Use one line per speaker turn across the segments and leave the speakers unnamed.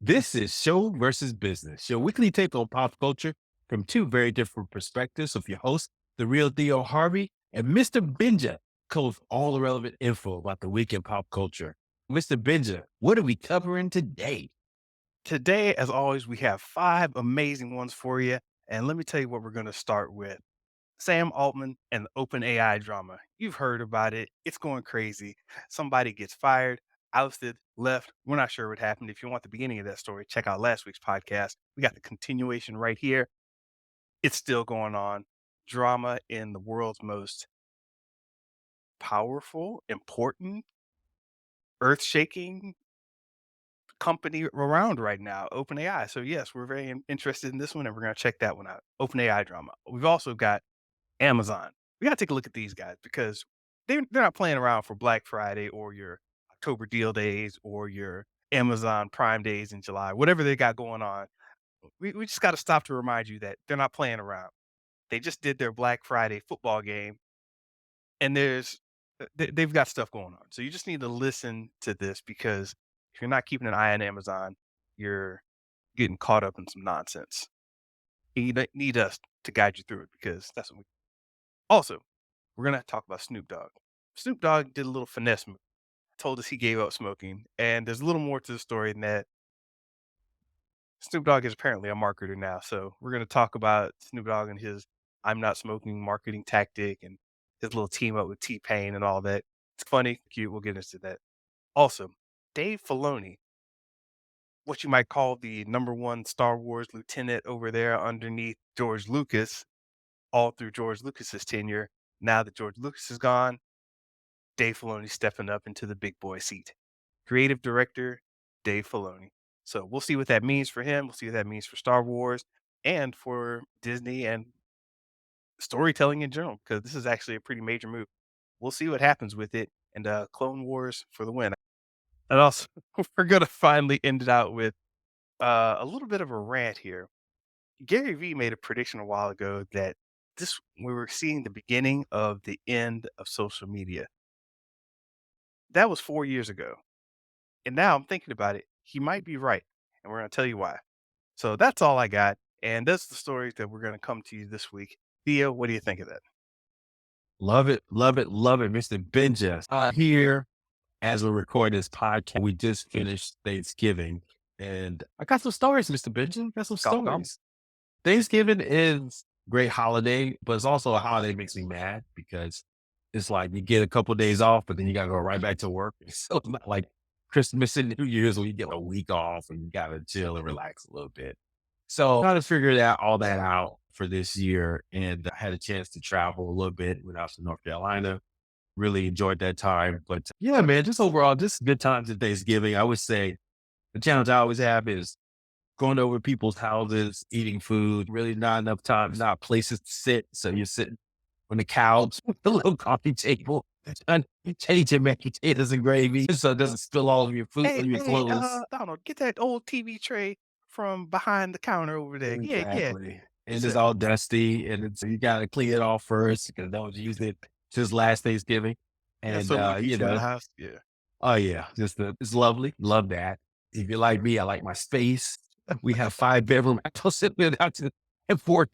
This is Show versus Business, your weekly take on pop culture from two very different perspectives of your host, the real Theo Harvey, and Mr. Benja, covers all the relevant info about the week in pop culture. Mr. Benja, what are we covering today?
Today, as always, we have five amazing ones for you. And let me tell you what we're going to start with. Sam Altman and the OpenAI drama. You've heard about it. It's going crazy. Somebody gets fired, ousted, left. We're not sure what happened. If you want the beginning of that story, check out last week's podcast. We got the continuation right here. It's still going on. Drama in the world's most powerful, important, earth shaking company around right now, OpenAI. So yes, we're very interested in this one, and we're going to check that one out. OpenAI drama. We've also got Amazon. We got to take a look at these guys because they're not playing around for Black Friday or your October deal days or your Amazon Prime days in July, whatever they got going on. We just got to stop to remind you that they're not playing around. They just did their Black Friday football game, and they've got stuff going on. So you just need to listen to this because if you're not keeping an eye on Amazon, you're getting caught up in some nonsense. And need us to guide you through it because that's what we also, we're gonna talk about Snoop Dogg. Snoop Dogg did a little finesse move, told us he gave up smoking, and there's a little more to the story than that. Snoop Dogg is apparently a marketer now, so we're gonna talk about Snoop Dogg and his "I'm not smoking" marketing tactic and his little team up with T-Pain and all that. It's funny, cute. We'll get into that. Also, Dave Filoni, what you might call the number one Star Wars lieutenant over there underneath George Lucas, all through George Lucas's tenure. Now that George Lucas is gone, Dave Filoni stepping up into the big boy seat. Creative director, Dave Filoni. So we'll see what that means for him. We'll see what that means for Star Wars and for Disney and storytelling in general, because this is actually a pretty major move. We'll see what happens with it. And Clone Wars for the win. And also, we're going to finally end it out with a little bit of a rant here. Gary Vee made a prediction a while ago that this we were seeing the beginning of the end of social media. That was 4 years ago. And now I'm thinking about it, he might be right, and we're gonna tell you why. So that's all I got, and that's the stories that we're gonna come to you this week. Theo, what do you think of that?
Love it, love it, love it, Mr. Benja. Here, as we're recording this podcast, we just finished Thanksgiving, and I got some stories, Mr. Benja. I got some
Gum gum.
stories. Thanksgiving is a great holiday, but it's also a holiday that makes me mad because it's like you get a couple days off, but then you gotta go right back to work. So it's not like Christmas and New Year's where you get a week off and you gotta chill and relax a little bit. So trying to figure that all that out for this year, and I had a chance to travel a little bit when I was in North Carolina. Really enjoyed that time, but yeah, man, just overall, just good times at Thanksgiving. I would say the challenge I always have is going over people's houses, eating food, really not enough time, not places to sit. So you're sitting on the couch with a little coffee table and change your mashed potatoes and gravy so it doesn't spill all of your food
Hey,
on your
hey,
clothes.
Donald, get that old TV tray from behind the counter over there. Yeah, yeah.
Exactly. And
It's
it's
a
all dusty and it's, you got to clean it off first because no one's used it since last Thanksgiving.
yeah,
And,
so many people in the house. Yeah.
oh yeah, it's lovely. Love that. If you're like me, I like my space. We have 5 bedroom house sitting out to and four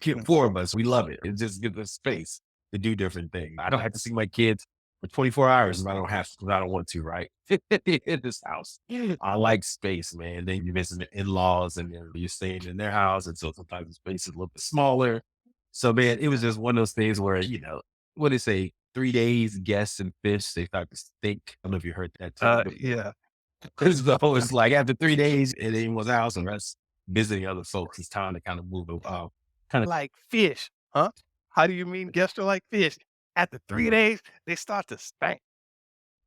of us. We love it. It just gives us space to do different things. I don't have to see my kids for 24 hours if I don't have to, 'cause I don't want to, right? In this house. I like space, man. Then you visit the in-laws and then you're staying in their house. And so sometimes the space is a little bit smaller. So man, it was just one of those things where, what they say, 3 days, guests and fish, they start to stink. I don't know if you heard that term before.
Yeah.
So it's like after 3 days and anyone's house and us visiting other folks, it's time to kind of move it. Kind of
Like fish, huh? How do you mean guests are like fish? After 3 days, they start to stink.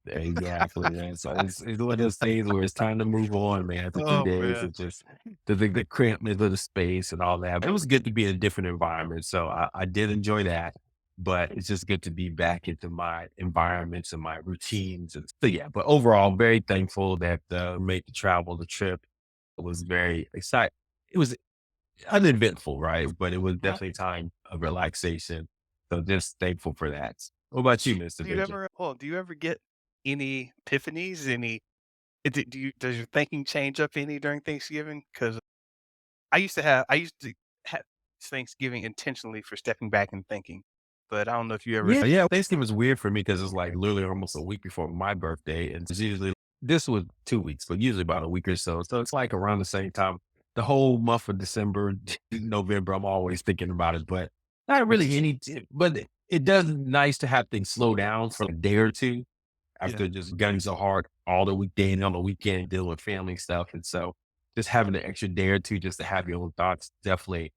exactly, man. So it's one of those things where it's time to move on, man. After three
Oh
days,
man.
it's just the crampness of the space and all that. But it was good to be in a different environment. So I did enjoy that. But it's just good to be back into my environments and my routines. And so, yeah, but overall, very thankful that made the trip. It was very exciting. It was uneventful, right? But it was
Mhm.
definitely a time of relaxation. So just thankful for that. What about you, Mr. Benjamin?
Do you ever get any epiphanies, any does your thinking change up any during Thanksgiving? Because I used to have Thanksgiving intentionally for stepping back and thinking, but I don't know if you ever.
Yeah, Thanksgiving is weird for me because it's like literally almost a week before my birthday, and it's usually this was 2 weeks, but usually about a week or so. So it's like around the same time. The whole month of December, November, I'm always thinking about it, but not really but it does nice to have things slow down for a day or two
Yeah,
after just gunning so hard all the weekday and on the weekend dealing with family stuff. And so just having an extra day or two just to have your own thoughts definitely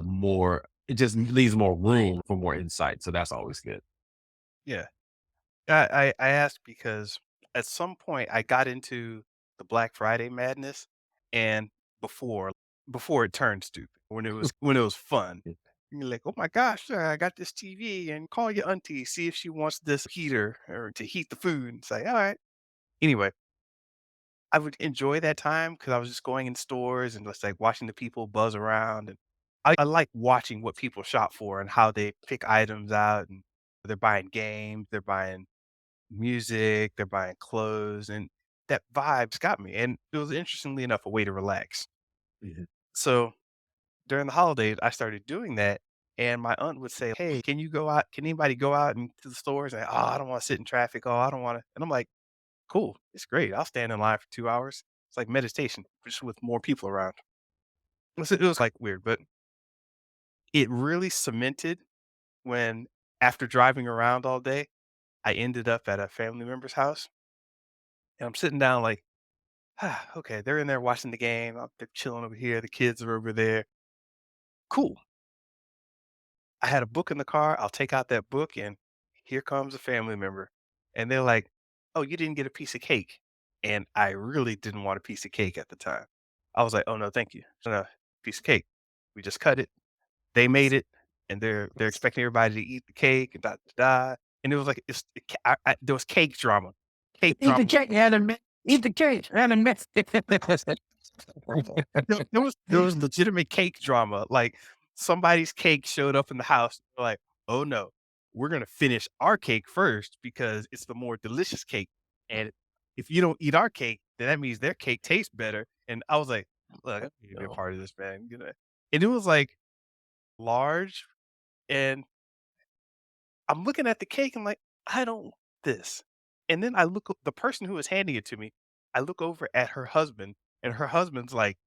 more it just leaves more room for more insight. So that's always good.
yeah. I asked because at some point I got into the Black Friday madness, and before before it turned stupid, when it was fun. You're like, "Oh my gosh, I got this TV and call your auntie, see if she wants this heater or to heat the food." It's like, "All right." Anyway, I would enjoy that time because I was just going in stores and just, like, watching the people buzz around, and I like watching what people shop for and how they pick items out, and they're buying games, they're buying music, they're buying clothes, and that vibes got me, and it was interestingly enough a way to relax.
Mhm.
So, during the holidays, I started doing that, and my aunt would say, "Hey, can you go out? Can anybody go out into the stores?" And, "Oh, I don't wanna sit in traffic. Oh, I don't wanna." And I'm like, "Cool, it's great. I'll stand in line for 2 hours." It's like meditation, just with more people around. It was, like, weird, but it really cemented when, after driving around all day, I ended up at a family member's house, and I'm sitting down like, "Ah, okay, they're in there watching the game, they're chilling over here, the kids are over there. Cool." I had a book in the car, I'll take out that book, and here comes a family member, and they're like, "Oh, you didn't get a piece of cake." And I really didn't want a piece of cake at the time. I was like, "Oh, no, thank you. Piece of cake." We just cut it. They made it, and they're expecting everybody to eat the cake and da da da, and it was like it ca I there was cake drama. Cake
Eat
drama.
the cake, Adam. Eat the cake, Adam.
No, there was legitimate cake drama, like, somebody's cake showed up in the house, they're like, "Oh, no, we're gonna finish our cake first because it's the more delicious cake, and if you don't eat our cake, then that means their cake tastes better." And I was like, "Look, I need to be a
No.
part of this, man," you know? And it was, like, large, and I'm looking at the cake, I'm like, "I don't want this." And then I look the person who was handing it to me, I look over at her husband, and her husband's, like,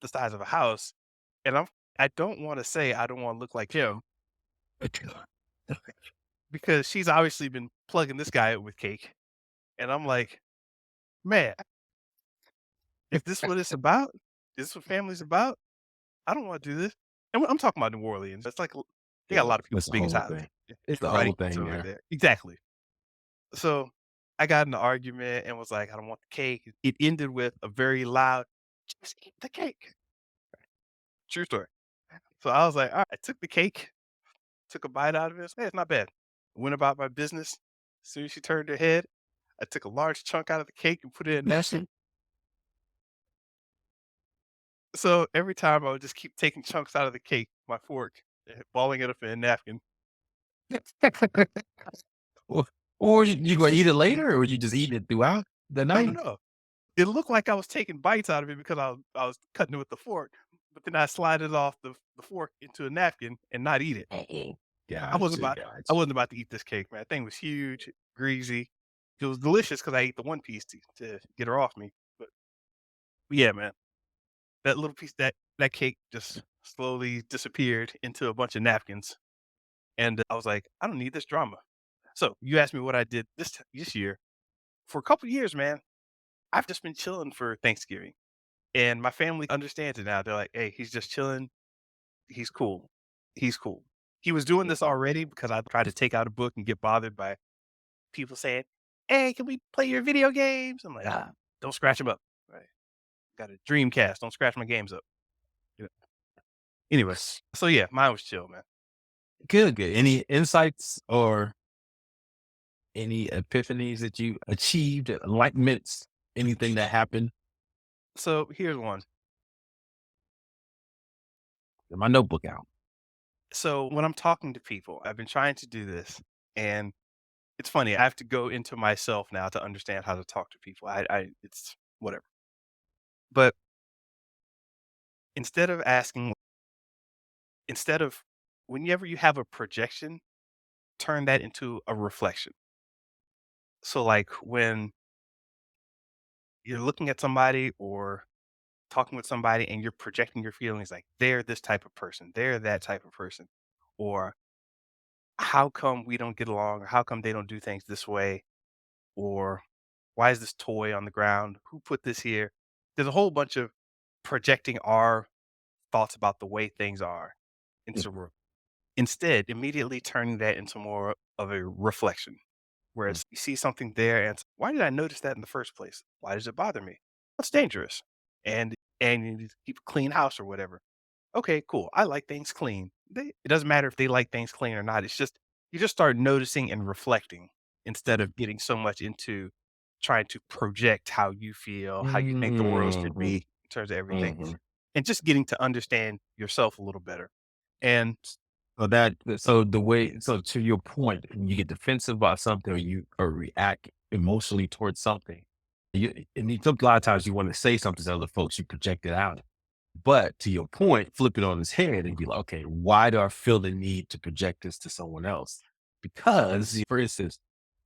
the size of a house, and I don't wanna say I don't wanna look like him because she's obviously been plugging this guy up with cake, and I'm like, "Man, is this what it's about? Is this what family's about? I don't wanna do this." And I'm talking about New Orleans. It's like they got a
Yeah,
lot of people
that's
with
the
big as
whole
house.
thing. It's the
Everybody
whole
eats
thing
over
there.
there. Exactly. So, I got in an argument and was like, "I don't want the cake." It ended with a very loud, "Just eat the cake." True story. So I was like, "Alright." I took the cake, took a bite out of it. Hey, it's not bad. Went about my business. As soon as she turned her head, I took a large chunk out of the cake and put it in napkin. So every time I would just keep taking chunks out of the cake, with my fork, and balling it up in a napkin.
Or or you gonna eat it later, or you just eat it throughout the
No, no,
night?
no. It looked like I was taking bites out of it because I was cutting it with the fork, but then I slide it off the fork into a napkin and not eat it.
Oh,
I wasn't
gotcha,
about I
gotcha.
wasn't about to eat this cake, man. That thing was huge, greasy. It was delicious because I ate the one piece to get her off me. But yeah, man, that little piece that cake just slowly disappeared into a bunch of napkins, and I was like, I don't need this drama. So you asked me what I did this year. For a couple years, man, I've just been chilling for Thanksgiving. And my family understands it now. They're like, "Hey, he's just chilling. He's cool. He's cool." He was doing this already because I tried to take out a book and get bothered by people saying, "Hey, can we play your video games?" I'm like, don't scratch them up. Right? Got a Dreamcast. Don't scratch my games up." You know? Anyways, so yeah, mine was chill, man.
Good, good. Any insights or any epiphanies that you achieved, enlightenments, anything that happened?
So here's one.
Get my notebook out.
So when I'm talking to people, I've been trying to do this, and it's funny. I have to go into myself now to understand how to talk to people. I it's whatever. But instead of asking, instead of whenever you have a projection, turn that into a reflection. So, like when you're looking at somebody or talking with somebody and you're projecting your feelings like they're this type of person, they're that type of person, or how come we don't get along, or how come they don't do things this way, or why is this toy on the ground? Who put this here? There's a whole bunch of projecting our thoughts about the way things are into instead immediately turning that into more of a reflection.
Mm,
Whereas you see something there and why did I notice that in the first place? Why does it bother me? What's dangerous? And you need to keep a clean house or whatever. Okay, cool. I like things clean. It doesn't matter if they like things clean or not. It's just you just start noticing and reflecting instead of getting so much into trying to project how you feel, how you think the world should be
mhm,
in terms of everything,
mhm.
and just getting to understand yourself a little better. And
So the way, so to your point, when you get defensive about something or you or react emotionally towards something, a lot of times you want to say something to other folks, you project it out. But to your point, flip it on its head and be like, okay, why do I feel the need to project this to someone else? Because, for instance,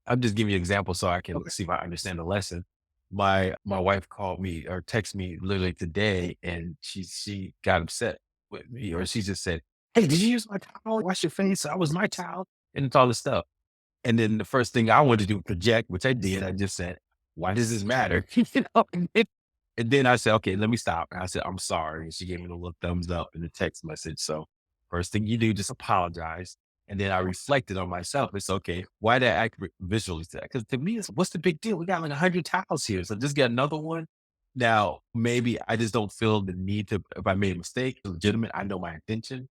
I'm just giving you an example so I can
okay,
see if I understand the lesson. My wife called me or texted me literally today, and she got upset with me, or she just said, "Hey, did you use my towel? Wash your face. I was my child," and it's all this stuff. And then the first thing I wanted to do project, which I did, I just said, "Why does this matter?" And then I said, "Okay, let me stop." And I said, "I'm sorry." And she gave me a little thumbs up in the text message. So first thing you do, just apologize. And then I reflected on myself. It's okay. Why did I act visually to that? Because to me, it's what's the big deal? We got like 100 towels here. So just get another one. Now, maybe I just don't feel the need to, if I made a mistake, it's legitimate. I know my intention,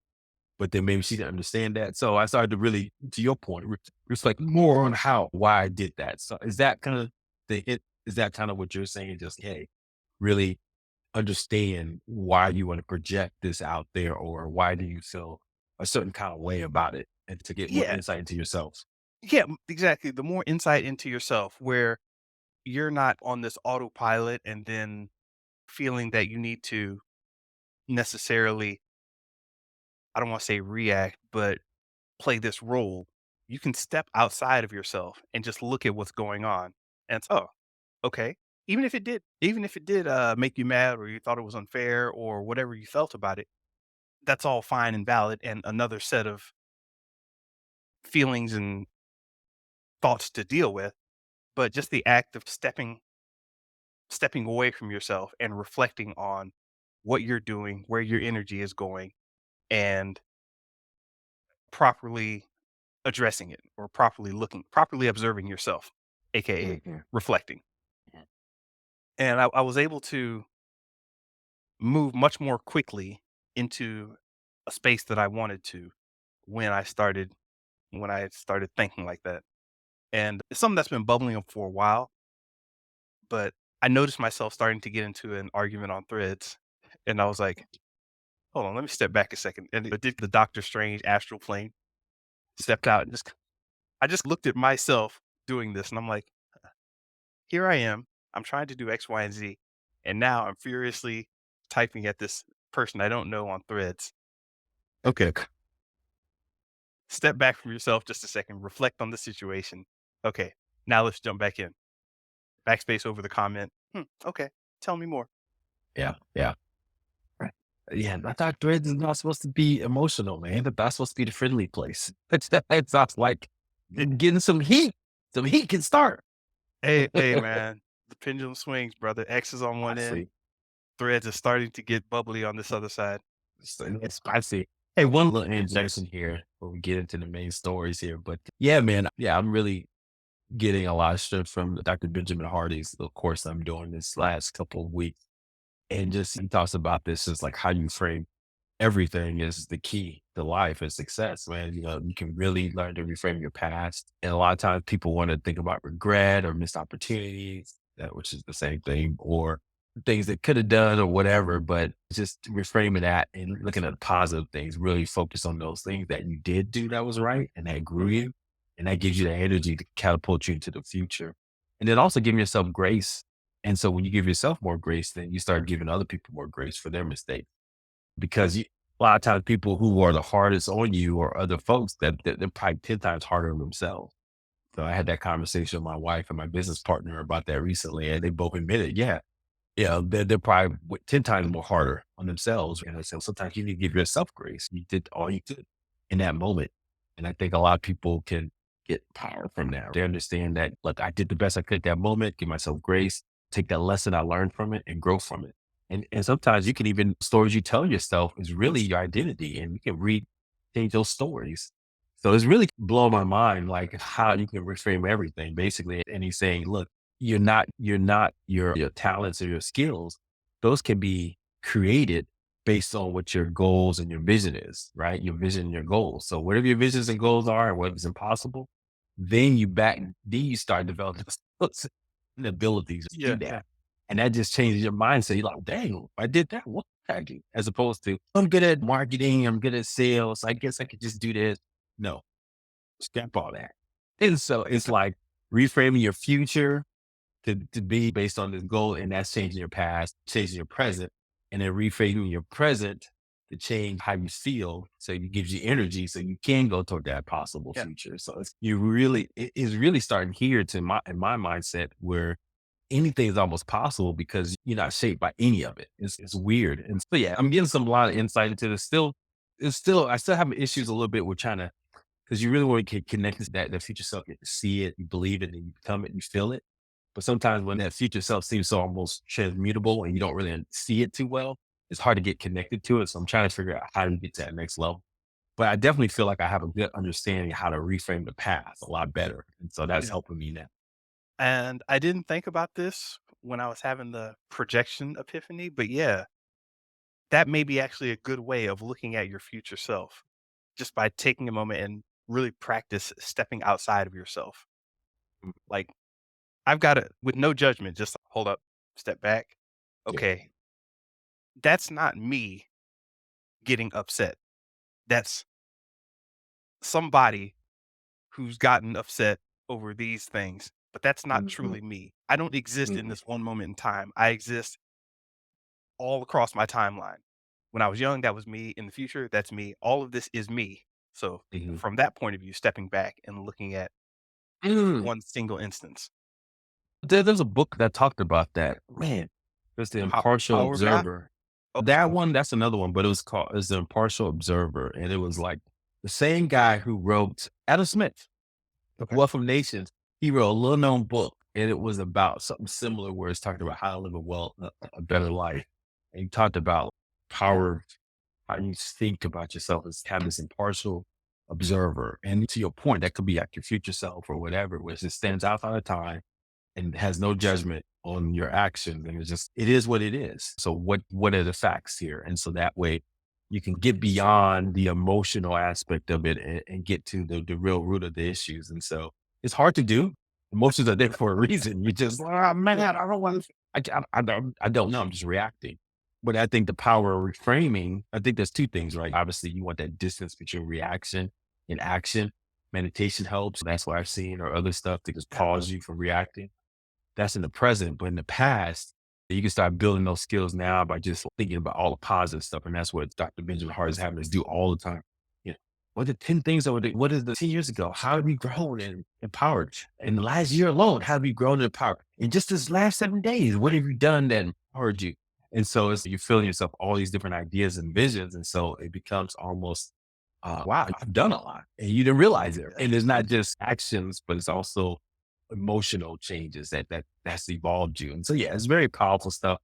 but then maybe she didn't understand that. So I started to really, to your point, reflect more on why I did that. So is that kind of the hit? Is that kind of what you're saying? Just, hey, really understand why you want to project this out there, or why do you feel a certain kind of way about it, and to get more
yeah,
insight into yourself.
yeah, exactly. The more insight into yourself, where you're not on this autopilot and then feeling that you need to necessarily, I don't want to say react, but play this role. You can step outside of yourself and just look at what's going on. And it's, oh, okay. Even if it did make you mad or you thought it was unfair or whatever you felt about it, that's all fine and valid and another set of feelings and thoughts to deal with. But just the act of stepping away from yourself and reflecting on what you're doing, where your energy is going, and properly addressing it or properly observing yourself, aka
Mhm.
reflecting. And I was able to move much more quickly into a space that I wanted to when I started thinking like that. And it's something that's been bubbling up for a while, but I noticed myself starting to get into an argument on Threads, and I was like, hold on, let me step back a second. And I did the Doctor Strange astral plane, stepped out and just I just looked at myself doing this and I'm like, here I am. I'm trying to do X, Y, and Z. And now I'm furiously typing at this person I don't know on Threads.
Okay.
Step back from yourself just a second, reflect on the situation. Okay, now let's jump back in. Backspace over the comment. Okay, tell me more.
Yeah. Yeah. Right. Yeah. I thought Threads is not supposed to be emotional, man. But that's supposed to be the friendly place. It sounds like
It,
getting some heat. Some heat can start.
hey, man, the pendulum swings, brother. X is on
I
one end,
see.
Threads is starting to get bubbly on this other side.
It's spicy. Hey, one little injection here before we get into the main stories here. But yeah, man, yeah, I'm really getting a lot of strength from Dr. Benjamin Hardy's the course I'm doing this last couple of weeks. And just he talks about this as like how you frame everything is the key to life and success, man. You know, you can really learn to reframe your past. And a lot of times people want to think about regret or missed opportunities, that which is the same thing, or things that could have done or whatever, but just reframing that and looking at the positive things, really focus on those things that you did do that was right and that grew you. And that gives you the energy to catapult you into the future. And then also giving yourself grace And so when you give yourself more grace, then you start giving other people more grace for their mistakes because a lot of times people who are the hardest on you or other folks that they're probably 10 times harder on themselves. So I had that conversation with my wife and my business partner about that recently, and they both admitted, yeah, yeah, they're probably 10 times more harder on themselves. And I said, sometimes you need to give yourself grace. You did all you could in that moment. And I think a lot of people can get power from that. They understand that, look, I did the best I could at that moment, give myself grace, take that lesson I learned from it and grow from it. And sometimes you can even stories you tell yourself is really your identity and you can read change those stories. So it's really blowing my mind, like how you can reframe everything basically. And he's saying, look, you're not your talents or your skills. Those can be created based on what your goals and your vision is, right? Your vision and your goals. So whatever your visions and goals are and what is impossible, then you start developing skills and abilities to
Yeah,
do
yeah,
that. And that just changes your mindset. You're like, dang, I did that. What can I do? As opposed to, I'm good at marketing, I'm good at sales. I guess I could just do this. No, scrap all that. And so it's like reframing your future to be based on this goal, and that's changing your past, changing your present, and then reframing your present to change how you feel. So it gives you energy so you can go toward that possible
yeah,
future. So it is really starting here to my in my mindset where anything is almost possible because you're not shaped by any of it. It's weird. And so yeah, I'm getting some a lot of insight into this. Still I still have issues a little bit with trying to because you really want to connect to that future self, you see it, you believe it, and you become it, you feel it. But sometimes when that future self seems so almost transmutable and you don't really see it too well, it's hard to get connected to it. So I'm trying to figure out how to get to that next level. But I definitely feel like I have a good understanding of how to reframe the past a lot better. And so that's
yeah.
helping me now.
And I didn't think about this when I was having the projection epiphany, but yeah, that may be actually a good way of looking at your future self just by taking a moment and really practice stepping outside of yourself.
Mm,
Like, I've got to, with no judgment, just hold up, step back.
yeah.
Okay, that's not me getting upset. That's somebody who's gotten upset over these things, but that's not
Mhm,
truly me. I don't exist in
mhm,
this one moment in time. I exist all across my timeline. When I was young, that was me. In the future, that's me. All of this is me. So,
mhm.
from that point of view, stepping back and looking at
Mm.
one single instance.
There's a book that talked about that. Man, it's The Impartial
Power guy?
Observer.
Oh,
That one, that's another one, but it's The Impartial Observer. And it was like the same guy who wrote Adam Smith,
okay.
Wealth of Nations. He wrote a little known book and it was about something similar where it's talking about how to live a better life. And he talked about power, how you think about yourself as have this impartial observer. And to your point, that could be like your future self or whatever, which just stands outside of time and has no judgment on your actions. And it is what it is. So what are the facts here? And so that way you can get beyond the emotional aspect of it and get to the real root of the issues. And so it's hard to do. Emotions are there for a reason. You just, oh man,
Yeah.
I don't want to, I don't know. I'm just reacting. But I think the power of reframing, I think there's two things, right? Obviously, you want that distance between reaction and action. Meditation helps. That's what I've seen or other stuff to just
Yeah.
pause you from reacting. That's in the present, but in the past, you can start building those skills now by just thinking about all the positive stuff. And that's what Dr. Benjamin Hart is having us do all the time. You know, what are the 10 things that were, what is the 10 years ago? How have you grown and empowered? In the last year alone, how have you grown and empowered? In just this last 7 days, what have you done that empowered you? And so it's, you're filling yourself all these different ideas and visions. And so it becomes almost, wow, I've done a lot and you didn't realize it. And it's not just actions, but it's also emotional changes that's evolved you. And so yeah, it's very powerful stuff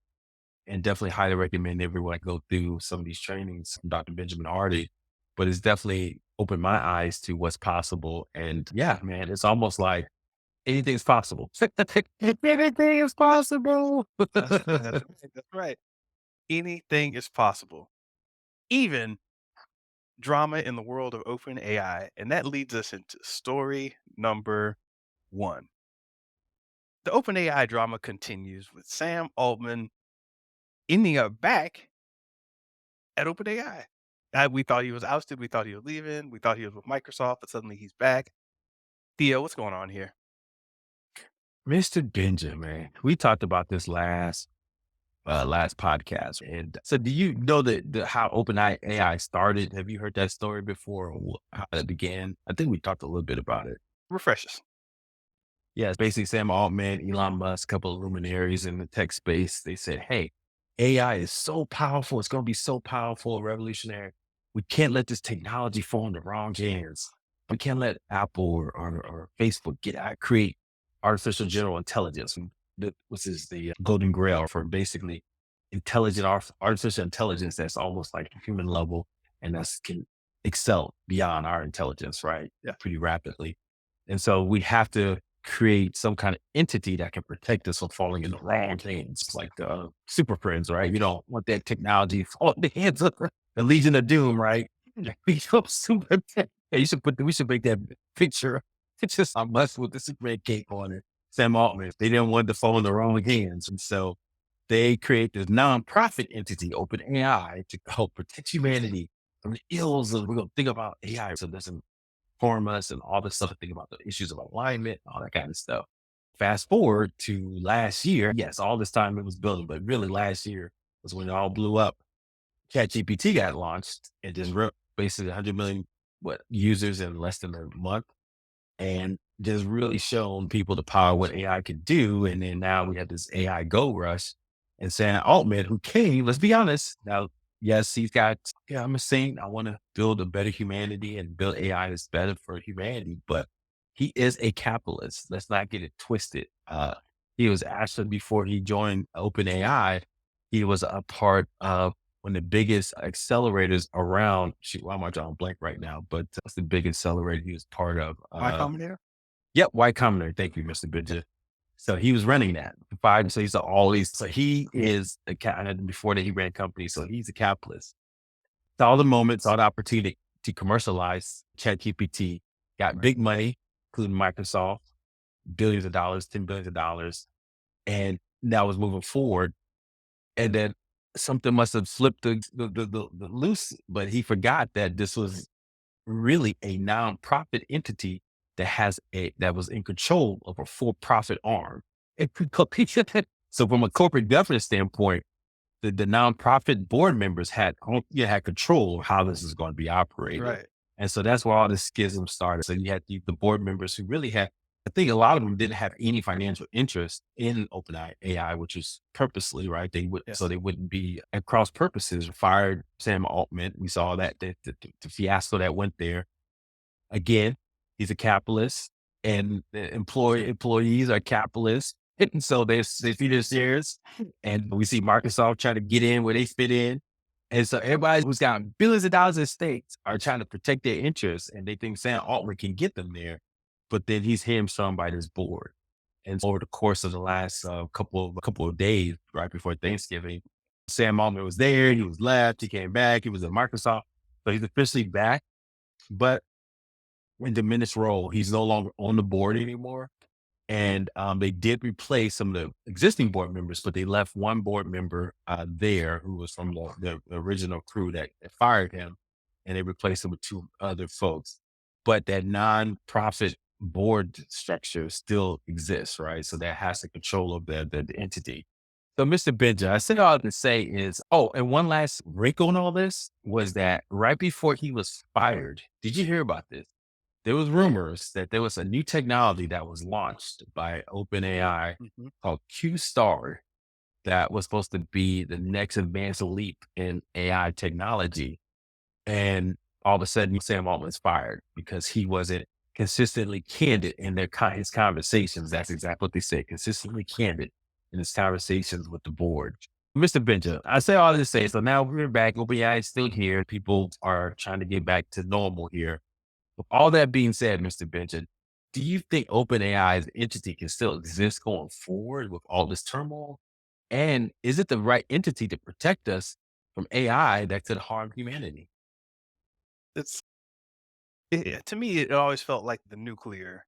and definitely highly recommend everyone go through some of these trainings from Dr. Benjamin Hardy. But it's definitely opened my eyes to what's possible. And yeah, man, it's almost like anything's possible. Anything is possible.
That's right. That's right. Anything is possible. Even drama in the world of open AI. And that leads us into story number one. The open AI drama continues with Sam Altman ending up back at OpenAI. We thought he was ousted. We thought he was leaving. We thought he was with Microsoft, but suddenly he's back. Theo, what's going on here?
Mr. Benjamin, we talked about this last podcast. And so do you know the how OpenAI started? Have you heard that story before or how it began? I think we talked a little bit about it.
Refreshes.
Yeah, it's basically Sam Altman, Elon Musk, a couple of luminaries in the tech space. They said, hey, AI is so powerful. It's going to be so powerful, revolutionary. We can't let this technology fall in the wrong hands. We can't let Apple or Facebook create artificial general intelligence, which is the golden grail for basically artificial intelligence that's almost like human level and that can excel beyond our intelligence, right?
Yeah.
Pretty rapidly. And so we have to create some kind of entity that can protect us from falling in the wrong hands, like Super Friends, right? You don't want that technology falling in the hands of the Legion of Doom, right? We hope Super. Yeah, we should make that picture. It's just a must with the Superman cape on it. Sam Altman. They didn't want to fall in the wrong hands, and so they create this nonprofit entity, OpenAI, to help protect humanity from the ills of we're gonna think about AI so it doesn't harm us and all this stuff. Think about the issues of alignment, all that kind of stuff. Fast forward to last year. Yes, all this time it was building, but really last year was when it all blew up. ChatGPT got launched and just basically 100 million users in less than a month and just really shown people the power of what AI could do. And then now we have this AI gold rush. And Sam Altman, who came, let's be honest. Now, yes, yeah, I'm a saint. I want to build a better humanity and build AI that's better for humanity, but he is a capitalist. Let's not get it twisted. He was actually, before he joined OpenAI, he was a part of one of the biggest accelerators around. Shoot, why am I drawing a blank right now? But what's the big accelerator he was part of?
Y Combinator?
Yep, Y Combinator. Thank you, Mr. Bridger. So he was running that. So he's all these. So he is a before that he ran companies. So he's a capitalist. Saw the moment, saw the opportunity to commercialize ChatGPT, got big money, including Microsoft, billions of dollars, $10 billion, and that was moving forward. And then something must have slipped the loose, but he forgot that this was really a nonprofit entity that was in control of a for-profit arm. So from a corporate governance standpoint, the nonprofit board members had control of how this is going to be operated.
Right.
And so that's where all the schism started. So you had the board members who really had, I think a lot of them didn't have any financial interest in OpenAI, which is purposely, right? So
Yes.
they wouldn't be at cross purposes, fired Sam Altman. We saw that the fiasco that went there. Again, he's a capitalist and the employees are capitalists. And so they feed their shares. And we see Microsoft trying to get in where they fit in. And so everybody who's got billions of dollars at stake are trying to protect their interests. And they think Sam Altman can get them there. But then he's hamstrung by this board. And over the course of the last couple of days, right before Thanksgiving, Sam Altman was there. He was left. He came back. He was at Microsoft. So he's officially back. But in diminished role. He's no longer on the board anymore. And they did replace some of the existing board members, but they left one board member there who was from the original crew that fired him, and they replaced him with two other folks. But that nonprofit board structure still exists, right? So that has the control of the entity. So, Mr. Benja, I said all I to say is, oh, and one last wrinkle in all this was that right before he was fired, did you hear about this? There was rumors that there was a new technology that was launched by OpenAI
Mhm.
called Q Star that was supposed to be the next advanced leap in AI technology. And all of a sudden, Sam Altman was fired because he wasn't consistently candid in his conversations. That's exactly what they say, consistently candid in his conversations with the board. Mr. Benja, I say all this to say, so now we're back. OpenAI is still here. People are trying to get back to normal here. With all that being said, Mr. Benjamin, do you think OpenAI as an entity can still exist going forward with all this turmoil? And is it the right entity to protect us from AI that could harm humanity?
It's to me, it always felt like the nuclear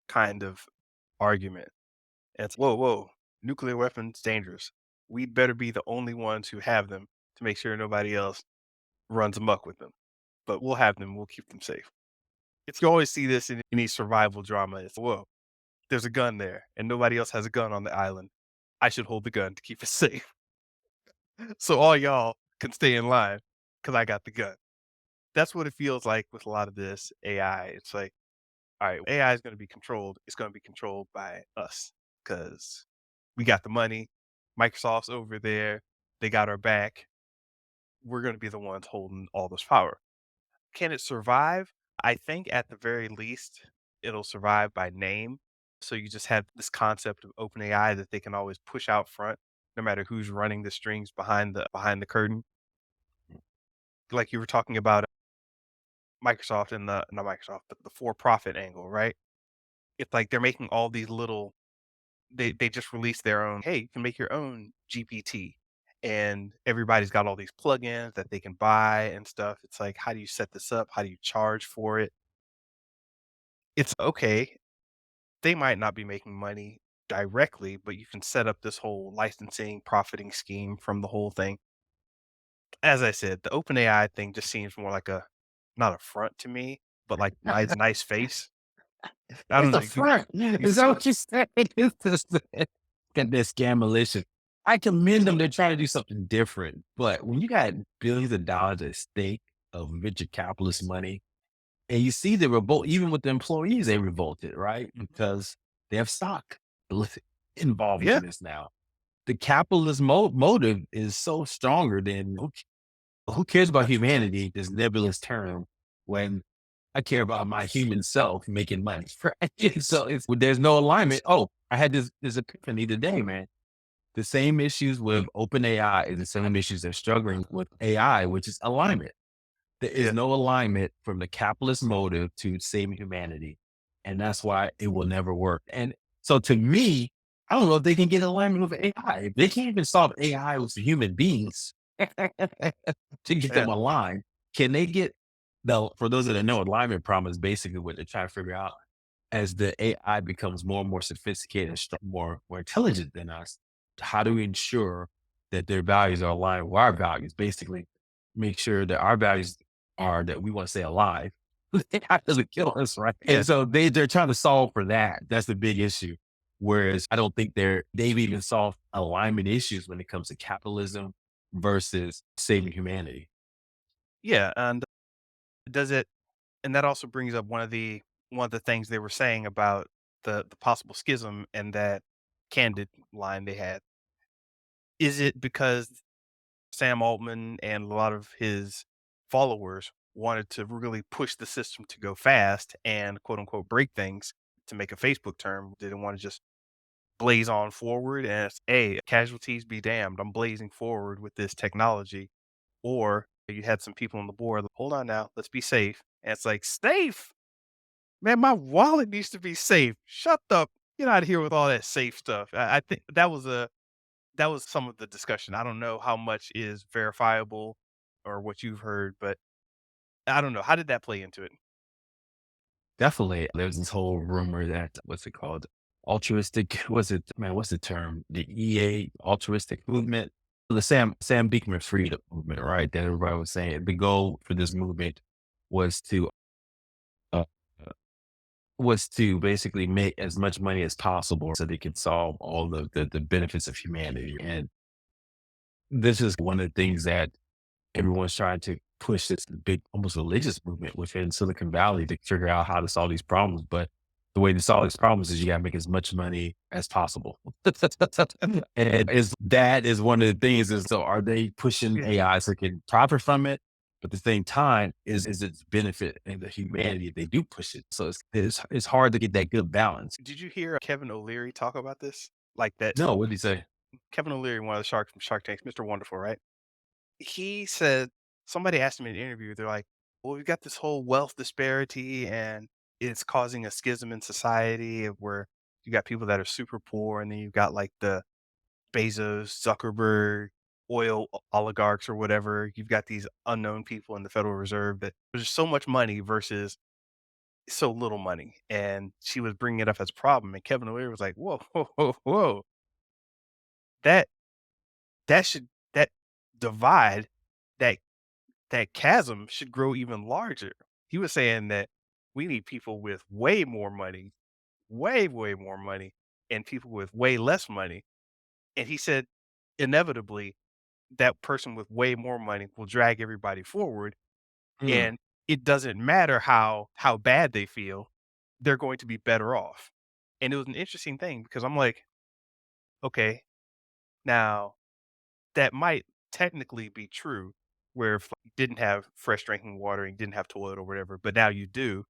kind of argument. It's, "Whoa, whoa, nuclear weapons, dangerous. We better be the only ones who have them to make sure nobody else runs amok with them. But we'll have them, we'll keep them safe." It's you always see this in any survival drama. It's, "Whoa." there's a gun there and nobody else has a gun on the island. I should hold the gun to keep it safe. So all y'all can stay in line because I got the gun. That's what it feels like with a lot of this AI. It's like, all right, AI is going to be controlled. It's going to be controlled by us because we got the money. Microsoft's over there. They got our back. We're going to be the ones holding all this power. Can it survive? I think at the very least, it'll survive by name. So you just have this concept of OpenAI that they can always push out front, no matter who's running the strings behind the curtain. Like you were talking about Microsoft and the not Microsoft, the for-profit angle, right? It's like they're making all these little they just released their own, "Hey, you can make your own GPT." And everybody's got all these plugins that they can buy and stuff. It's like, how do you set this up? How do you charge for it? It's okay. They might not be making money directly, but you can set up this whole licensing, profiting scheme from the whole thing. As I said, the OpenAI thing just seems more like a not a front to me, but like nice face. I
It's
don't know.
a front.
You
Is that what you said? It's just got that scamolition. I commend them. They're trying to do something different. But when you got billions of dollars at stake of venture capitalist money, and you see the revolt, even with the employees, they revolted, right? Because they have stock involved
yeah,
in this now. The capitalist motive is so stronger than who cares about humanity, this nebulous term, when I care about my human self making money. Right? So it's there's no alignment. Oh, I had this epiphany today, man. The same issues with OpenAI is the same issues they're struggling with AI, which is alignment. There is
yeah,
no alignment from the capitalist motive to saving humanity. And that's why it will never work. And so to me, I don't know if they can get alignment with AI. If they can't even solve AI with human beings to get
yeah,
them aligned, can they get for those that don't know, alignment problem is basically what they're trying to figure out as the AI becomes more and more sophisticated and more intelligent than us, how do we ensure that their values are aligned with our values? Basically, make sure that our values are that we want to stay alive. AI doesn't kill us, right?
yeah.
And so they're trying to solve for that. That's the big issue. Whereas I don't think they've even solved alignment issues when it comes to capitalism versus saving humanity.
Yeah, and does it and that also brings up one of the things they were saying about the possible schism and that candid line they had. Is it because Sam Altman and a lot of his followers wanted to really push the system to go fast and quote unquote break things to make a Facebook term? They didn't want to just blaze on forward and it's, hey, casualties be damned. I'm blazing forward with this technology. Or you had some people on the board, hold on now, let's be safe. And it's like, safe? Man, my wallet needs to be safe. Shut up. Get out of here with all that safe stuff. I think that was some of the discussion. I don't know how much is verifiable or what you've heard, but I don't know. How did that play into it?
Definitely. There's this whole rumor that what's it called? Altruistic, was it man, what's the term? The EA altruistic movement. The Sam Beekman freedom movement, right? That everybody was saying the goal for this movement was to uh, uh, was to basically make as much money as possible so they could solve all the benefits of humanity. And this is one of the things that everyone's trying to push this big, almost religious movement within Silicon Valley to figure out how to solve these problems. But the way to solve these problems is you got to make as much money as possible. And is that is one of the things is so are they pushing
Yeah.
AI so they can profit from it? But at the same time, is its benefit and the humanity if they do push it. So it's hard to get that good balance.
Did you hear Kevin O'Leary talk about this? Like that
No, what did he say?
Kevin O'Leary, one of the sharks from Shark Tanks, Mr. Wonderful, right? He said somebody asked him in an interview, they're like, well, we've got this whole wealth disparity and it's causing a schism in society where you got people that are super poor and then you've got like the Bezos, Zuckerberg, oil oligarchs or whatever. You've got these unknown people in the Federal Reserve that there's so much money versus so little money. And she was bringing it up as a problem. And Kevin O'Leary was like, whoa, whoa, whoa, whoa. That, that should, that divide, that, that chasm should grow even larger. He was saying that we need people with way more money way, way more money and people with way less money. And he said, inevitably, that person with way more money will drag everybody forward,
Mm,
and it doesn't matter how bad they feel, they're going to be better off. And it was an interesting thing because I'm like, okay, now that might technically be true, where if you didn't have fresh drinking water and didn't have toilet or whatever, but now you do.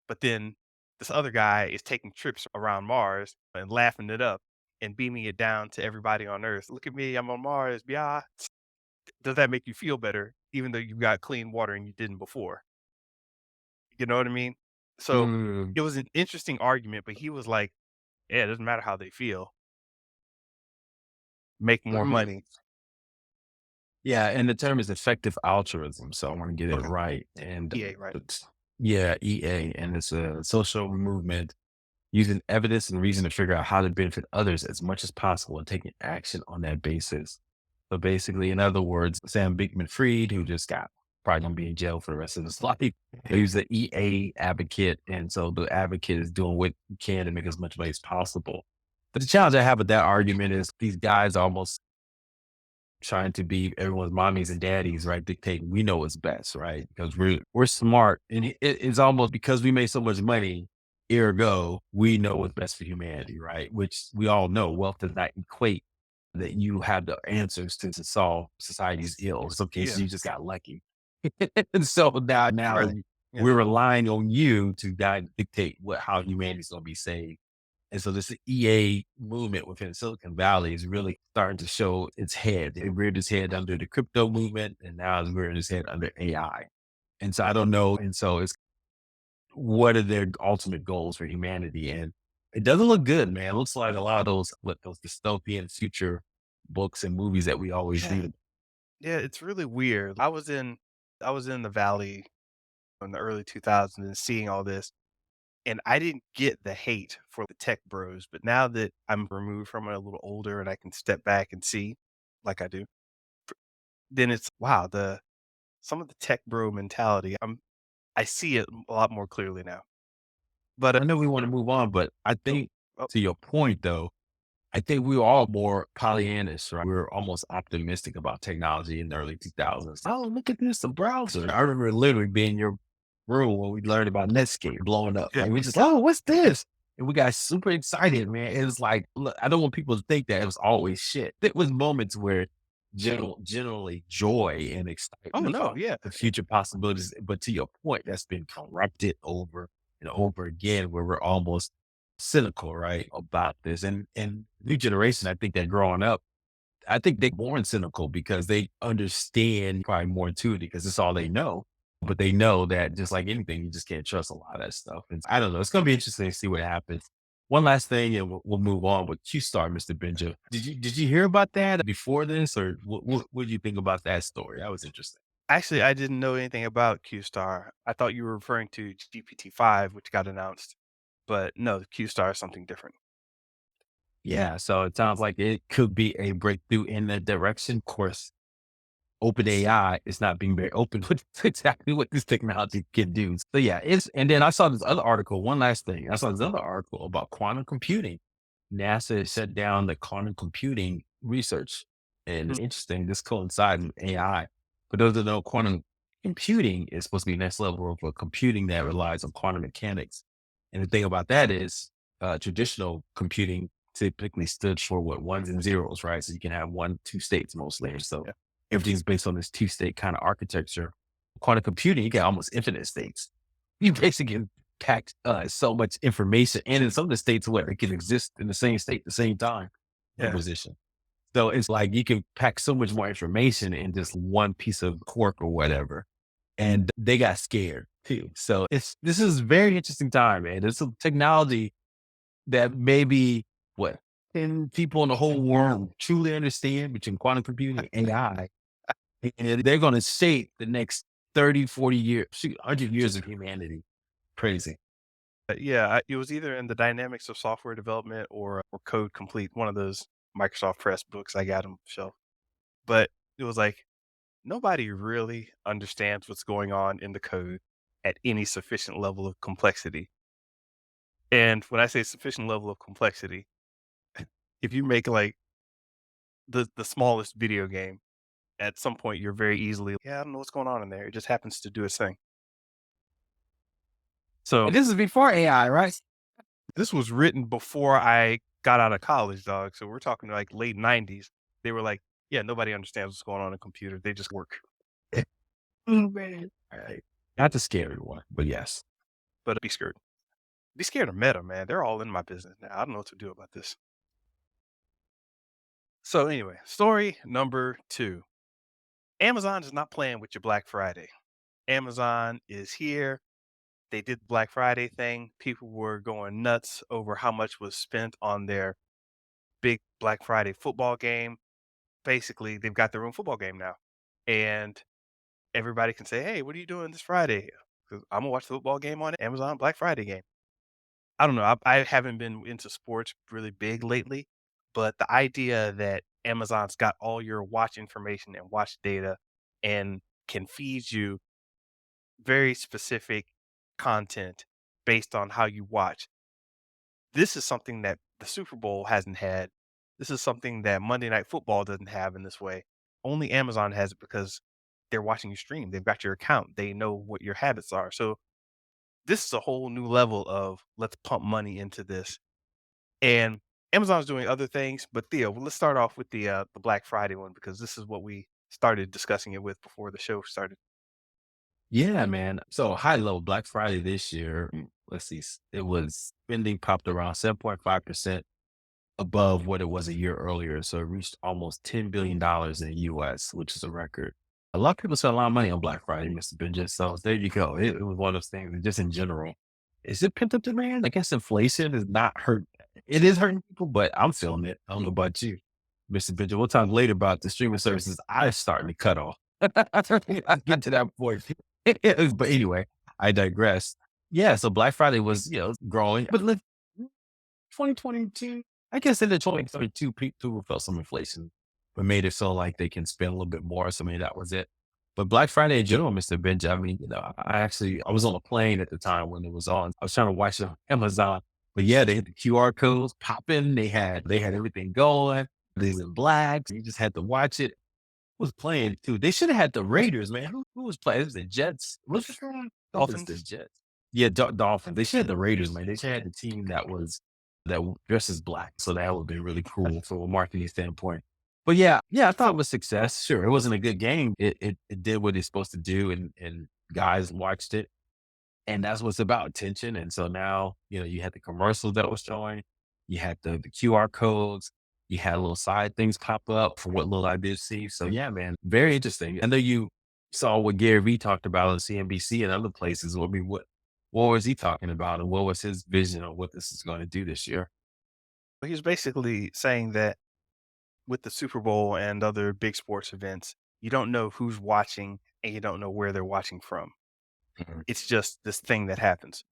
But then this other guy is taking trips around Mars and laughing it up and beaming it down to everybody on Earth. Look at me, I'm on Mars, yeah. Does that make you feel better, even though you got clean water and you didn't before? You know what I mean? So
mm,
it was an interesting argument, but he was like, "Yeah, it doesn't matter how they feel. Make more
mm.
money."
Yeah, and the term is effective altruism, so I want to get it
Okay.
right. And
EA, right?
yeah, EA, and it's a social movement using evidence and reason to figure out how to benefit others as much as possible and taking action on that basis. So basically, in other words, Sam Beekman-Fried, who just got probably gonna be in jail for the rest of his life, he's the EA advocate, and so the advocate is doing what he can to make as much money as possible. But the challenge I have with that argument is these guys almost trying to be everyone's mommies and daddies, right? Dictating we know what's best, right? Because we're smart, and it's almost because we made so much money. Ergo, we know what's best for humanity, right? Which we all know wealth does not equate that you have the answers to solve society's ills. In some cases,
Yeah.
you just got lucky, and so now
Right. Yeah.
we're relying on you to guide, dictate what how humanity's going to be saved. And so this EA movement within Silicon Valley is really starting to show its head. It reared its head under the crypto movement, and now it's rearing its head under AI. And so I don't know. And so it's what are their ultimate goals for humanity? And it doesn't look good, man. It looks like a lot of those dystopian future books and movies that we always
Yeah.
read.
Yeah, it's really weird. I was in the valley in the early 2000s and seeing all this, and I didn't get the hate for the tech bros, but now that I'm removed from it a little older and I can step back and see like I do, then it's wow, the some of the tech bro mentality, I see it a lot more clearly now. But,
I know we want to move on, but I
oh,
think
oh,
to your point though, I think we were all more Pollyannish, right? We were almost optimistic about technology in the early 2000s. Oh, look at this, a browser. I remember literally being in your room when we learned about Netscape blowing up.
yeah.
Like we just, oh, what's this? And we got super excited, man. It was like, look, I don't want people to think that it was always shit. There was moments where generally joy and
Oh,
excitement
no,
about
yeah.
the future possibilities. But to your point, that's been corrupted over and over again, where we're almost cynical, right, about this. And new generation, I think that growing up, I think they're born cynical because they understand probably more intuitive because it's all they know. But they know that just like anything, you just can't trust a lot of that stuff. And I don't know. It's gonna be interesting to see what happens. One last thing, and we'll move on with Q Star, Mr. Benja. Did you hear about that before this, or what did you think about that story? That was interesting.
Actually, I didn't know anything about Q-Star. I thought you were referring to GPT-5, which got announced, but no, Q-Star is something different.
Yeah, so it sounds like it could be a breakthrough in that direction. Of course, OpenAI is not being very open with exactly what this technology can do. So yeah, and then I saw this other article. One last thing, I saw this other article about quantum computing. NASA has shut down the quantum computing research, and
Mm,
it's interesting. This coincides with AI. For those that know, quantum computing is supposed to be next level of computing that relies on quantum mechanics. And the thing about that is, traditional computing typically stood for what ones and zeros, right? So you can have one, two states mostly. So
yeah,
everything's based on this two-state kind of architecture. Quantum computing, you got almost infinite states. You basically can pack so much information, and in some of the states where it can exist in the same state at the same time or
yeah,
position. So it's like you can pack so much more information in just one piece of cork or whatever. And they got scared too. So this is a very interesting time, man. There's some technology that maybe what 10 people in the whole world truly understand between quantum computing and AI, and they're going to shape the next 30, 40 years, shoot, 100 years of humanity. Crazy.
yeah. It was either in the dynamics of software development or Code Complete, one of those Microsoft Press books I got on the shelf. But it was like nobody really understands what's going on in the code at any sufficient level of complexity. And when I say sufficient level of complexity, if you make like the smallest video game, at some point you're very easily, yeah, I don't know what's going on in there. It just happens to do its thing. So
And this is before AI, right?
this was written before I got out of college, dog. So we're talking like late 90s. They were like, yeah, nobody understands what's going on in a computer. They just work.
Oh, man. All right. Not the scary one, but yes.
But be scared. Be scared of Meta, man. They're all in my business now. I don't know what to do about this. So anyway, story number two. Amazon is not playing with your Black Friday. Amazon is here. They did the Black Friday thing. People were going nuts over how much was spent on their big Black Friday football game. Basically, they've got their own football game now. And everybody can say, "Hey, what are you doing this Friday?" 'Cause I'm gonna watch the football game on Amazon Black Friday game. I don't know. I haven't been into sports really big lately, but the idea that Amazon's got all your watch information and watch data and can feed you very specific content based on how you watch. This is something that the Super Bowl hasn't had. This is something that Monday Night Football doesn't have in this way. Only Amazon has it because they're watching you stream. They've got your account. They know what your habits are. So this is a whole new level of let's pump money into this. And Amazon's doing other things, but Theo, well, let's start off with the Black Friday one because this is what we started discussing it with before the show started.
Yeah, man. So high level Black Friday this year, let's see, it was spending popped around 7.5% above what it was a year earlier. So it reached almost $10 billion in the US, which is a record. A lot of people spent a lot of money on Black Friday, Mr. Benjamin. So there you go. It was one of those things, and just in general. Is it pent up demand? I guess inflation is not hurt. It is hurting people, but I'm feeling it. I don't know about you, Mr. Benjamin. We'll talk later about the streaming services I starting to cut off. I'll get to that point. But anyway, I digress. Yeah, so Black Friday was, growing. But 2022, I guess in the 2022, people felt some inflation, but made it so like they can spend a little bit more. So maybe that was it. But Black Friday in general, Mr. Benji, I mean, I was on a plane at the time when it was on. I was trying to watch it on Amazon, but yeah, they had the QR codes popping. They had everything going. They were black. You just had to watch it was playing too. They should have had the Raiders, man. Who was playing? It was the Jets. What's the wrong? I think it's the
Dolphins?
Jets. Yeah, Dolphins. They should have the Raiders, man. They should have had the team that dresses black. So that would be really cool from a marketing standpoint. But yeah, I thought it was success. Sure, it wasn't a good game. It did what it's supposed to do, and guys watched it. And that's what's about attention. And so now, you had the commercials that was showing, you had the QR codes, you had little side things pop up for what little I did see. So yeah, man, very interesting. I know you saw what Gary Vee talked about on CNBC and other places. I mean, what was he talking about and what was his vision of what this is going to do this year?
He was basically saying that with the Super Bowl and other big sports events, you don't know who's watching and you don't know where they're watching from.
Mhm.
It's just this thing that happens.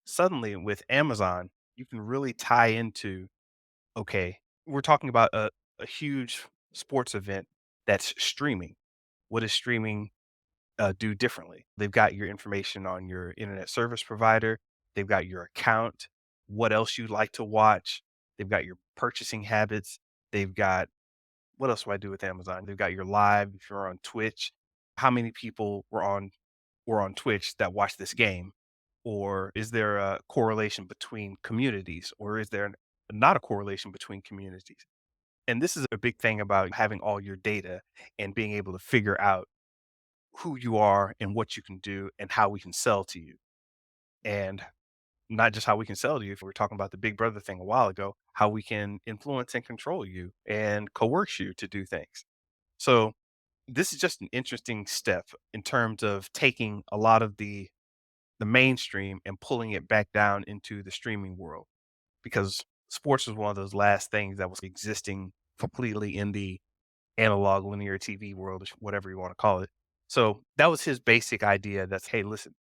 Suddenly, with Amazon, you can really tie into okay, we're talking about a huge sports event that's streaming. What does streaming do differently? They've got your information on your internet service provider, they've got your account, what else you like to watch, they've got your purchasing habits, they've got what else do I do with Amazon? They've got your live, if you're on Twitch, how many people were on Twitch that watched this game? Or is there a correlation between communities? Or is there not a correlation between communities? And this is a big thing about having all your data and being able to figure out who you are and what you can do and how we can sell to you. And not just how we can sell to you, if we were talking about the Big Brother thing a while ago, how we can influence and control you and coerce you to do things. So this is just an interesting step in terms of taking a lot of the mainstream and pulling it back down into the streaming world because sports was one of those last things that was existing completely in the analog linear TV world, or whatever you want to call it. So that was his basic idea. That's hey, listen,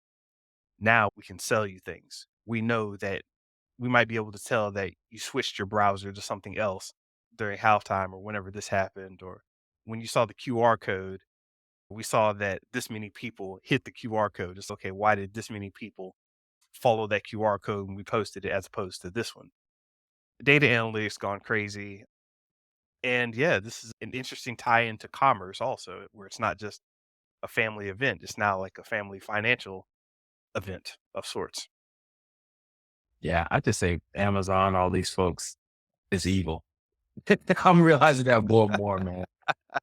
now we can sell you things. We know that we might be able to tell that you switched your browser to something else during halftime or whenever this happened, or when you saw the QR code we saw that this many people hit the QR code. It's okay. Why did this many people follow that QR code when we posted it as opposed to this one. Data analytics gone crazy. And yeah, this is an interesting tie into commerce also, where it's not just a family event. It's now like a family financial event of sorts.
Yeah, I just say Amazon, all these folks is evil. I'm realizing that more and more, man.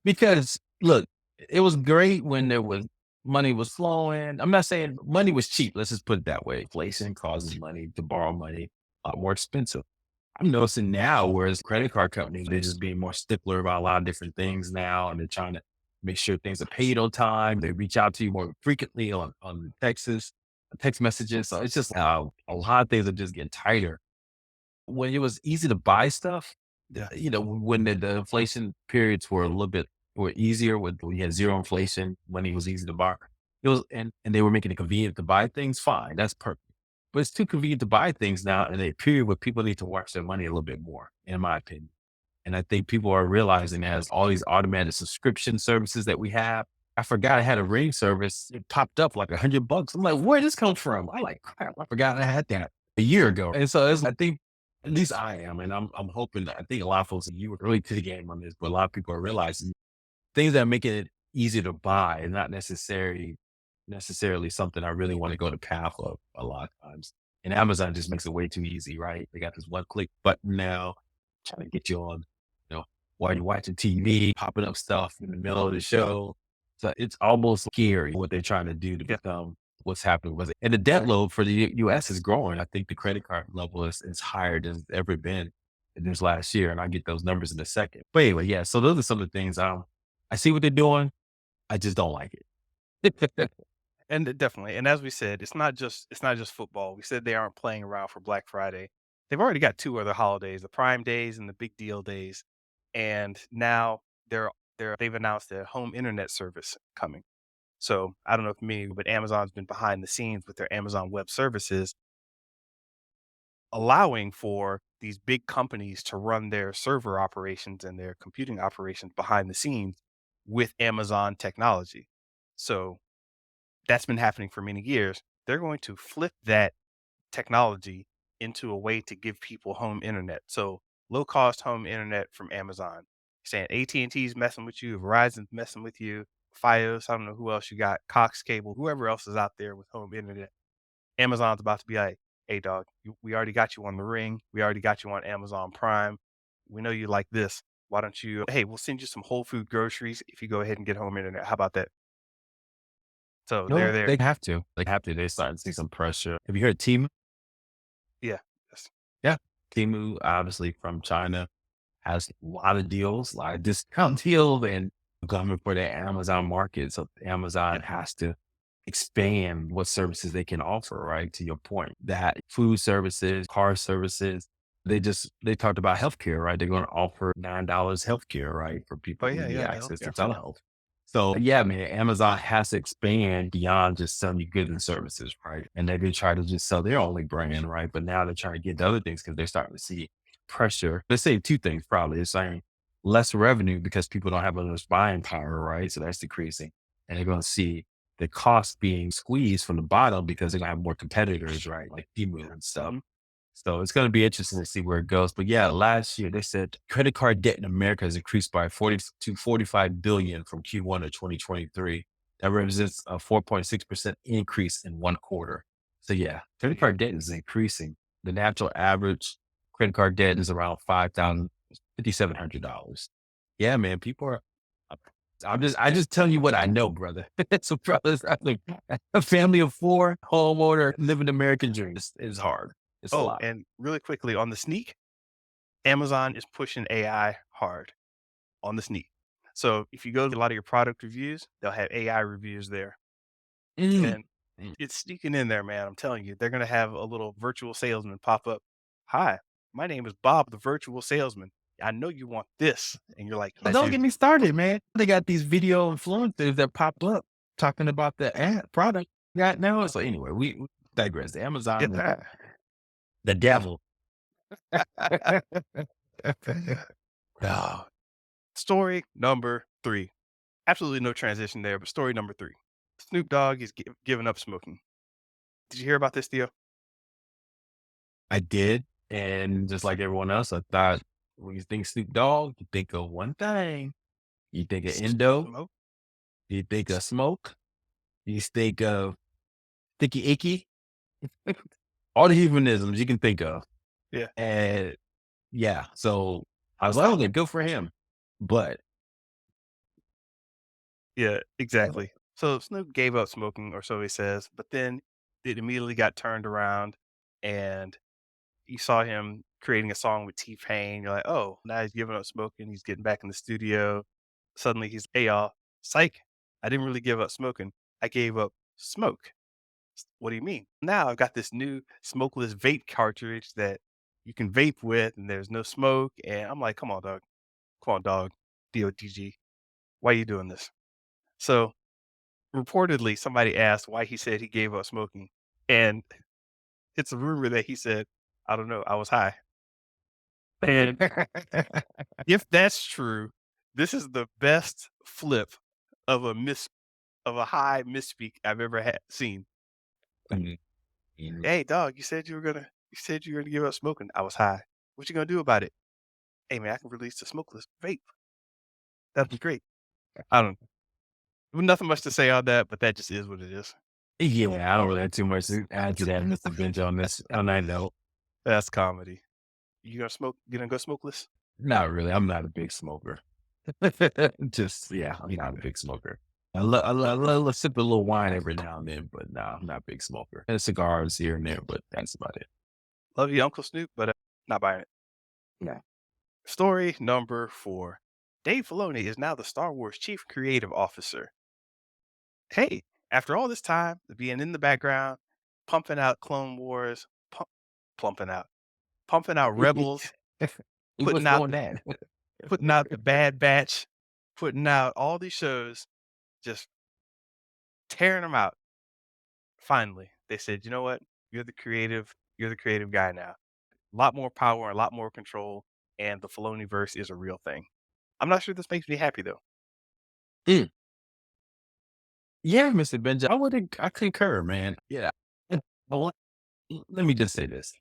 Because look, it was great when there was money was flowing. I'm not saying money was cheap. Let's just put it that way. Inflation causes money to borrow money a lot more expensive. I'm noticing now, whereas credit card companies, they're just being more stickler about a lot of different things now, and they're trying to make sure things are paid on time. They reach out to you more frequently on text messages. So it's just a lot of things are just getting tighter. When it was easy to buy stuff, when the inflation periods were a little bit were easier, when we had zero inflation, money was easy to borrow. It was, and they were making it convenient to buy things. Fine, that's perfect. But it's too convenient to buy things now in a period where people need to watch their money a little bit more, in my opinion. And I think people are realizing as all these automated subscription services that we have. I forgot I had a ring service. It popped up like $100. I'm like, where did this come from? I like crap. I forgot I had that a year ago. And so I think at least I am, and I'm hoping that I think a lot of folks, you were early to the game on this, but a lot of people are realizing things that are making it easier to buy and not necessarily something I really want to go the path of a lot of times. And Amazon just makes it way too easy, right? They got this one click button now, trying to get you on, while you're watching TV, popping up stuff in the middle of the show. So it's almost scary what they're trying to do to
Yeah.
become what's happening with it. And the debt load for the US is growing. I think the credit card level is higher than it's ever been in this last year. And I get those numbers in a second. But anyway, yeah. So those are some of the things I see what they're doing. I just don't like it.
And definitely. And as we said, it's not just football. We said they aren't playing around for Black Friday. They've already got two other holidays, the Prime days and the big deal days. And now they've announced a home internet service coming. So I don't know if me, but Amazon's been behind the scenes with their Amazon Web Services, allowing for these big companies to run their server operations and their computing operations behind the scenes with Amazon technology. So that's been happening for many years. They're going to flip that technology into a way to give people home internet. So low cost home internet from Amazon. Saying AT&T's messing with you, Verizon's messing with you, Fios, I don't know who else you got, Cox Cable, whoever else is out there with home internet. Amazon's about to be like, "Hey dog, we already got you on the Ring. We already got you on Amazon Prime. We know you like this. Why don't you hey, we'll send you some whole food groceries if you go ahead and get home internet. How about that?" So they're
No,
there.
they have to. They have to. They're starting to see some pressure. Have you heard Temu?
Yeah. Yes.
Yeah. Temu, obviously from China, has a lot of deals, a lot of discount deals and coming for the Amazon market. So Amazon
Yeah.
has to expand what services they can offer, right? To your point, that food services, car services, they talked about healthcare, right? They're going to offer $9 healthcare, right? For
Oh,
people who
yeah,
need
yeah, the
access to
healthcare.
telehealth. So yeah, man, Amazon has to expand beyond just selling you goods and services, right? And they did try to just sell their only brand, right? But now they're trying to get to other things because they're starting to see pressure. Let's say two things probably. They're saying less revenue because people don't have as much buying power, right? So that's decreasing. And they're going to see the cost being squeezed from the bottom because they're going to have more competitors, right? Like Temu and stuff.
Mhm.
So it's going to be interesting to see where it goes. But yeah, last year they said credit card debt in America has increased by 40 to 45 billion from Q1 of 2023. That represents a 4.6% increase in one quarter. So yeah, credit
Yeah.
card debt is increasing. The natural average credit card debt is around $5,700. Yeah, man, people are. I just telling you what I know, brother. So, brothers, I think a family of four, homeowner, living the American dream is hard. It's a
Oh,
lot.
and really quickly on the sneak, Amazon is pushing AI hard on the sneak. So if you go to a lot of your product reviews, they'll have AI reviews there.
Mm.
And
Mm.
it's sneaking in there, man. I'm telling you, they're gonna have a little virtual salesman pop up. Hi, my name is Bob, the virtual salesman. I know you want this. And you're like,
Oh,
I
don't
do.
get me started, man. They got these video influencers that pop up talking about the product got now. So anyway, we digress. The Amazon,
Yeah.
the devil. Oh,
Story number three. Absolutely no transition there, but story number three. Snoop Dogg is giving up smoking. Did you hear about this, Theo?
I did, and just like everyone else, I thought when you think Snoop Dogg, you think of one thing. You think of endo,
Smoke.
you think of smoke, you think of sticky icky, all the euphemisms you can think of.
Yeah.
And yeah, so I was like, okay, good for him. But
Yeah, exactly. So Snoop gave up smoking, or so he says, but then it immediately got turned around, and you saw him creating a song with T-Pain. You're like, oh, now he's giving up smoking. He's getting back in the studio. Suddenly he's, hey, y'all, psych. I didn't really give up smoking. I gave up smoke. What do you mean? Now I've got this new smokeless vape cartridge that you can vape with, and there's no smoke. And I'm like, come on, dog. Come on, dog. DODG. Why are you doing this? So reportedly, somebody asked why he said he gave up smoking, and it's a rumor that he said, "I don't know, I was high." And if that's true, this is the best flip of a high misspeak I've ever seen.
Mhm, mhm.
"Hey, dog, you said you were gonna give up smoking." "I was high." "What you gonna do about it?" "Hey, man, I can release the smokeless vape. That'd be great." I don't nothing much to say on that, but that just is what it is.
Yeah, I don't really have too much to add to that, Mr. Bench, on that note.
That's comedy. You gonna go smokeless?
Not really. I'm not a big smoker. Just yeah, I'm not a big smoker. I sip a little wine every now and then, but no, I'm not a big smoker. And cigars here and there, but that's about it.
Love you, Uncle Snoop, but, not buying it.
Yeah.
Story number 4. Dave Filoni is now the Star Wars chief creative officer. Hey, after all this time of being in the background, pumping out Clone Wars, plumping out, pumping out Rebels,
He was
putting out
doing that.
putting out the Bad Batch, putting out all these shows, just tearing them out. Finally, they said, "You know what? You're the creative guy now. A lot more power, a lot more control, and the Filoniverse is a real thing." I'm not sure this makes me happy though.
Mm. Yeah, Mr. Benja, I concur, man. Yeah. Well, let me just say this.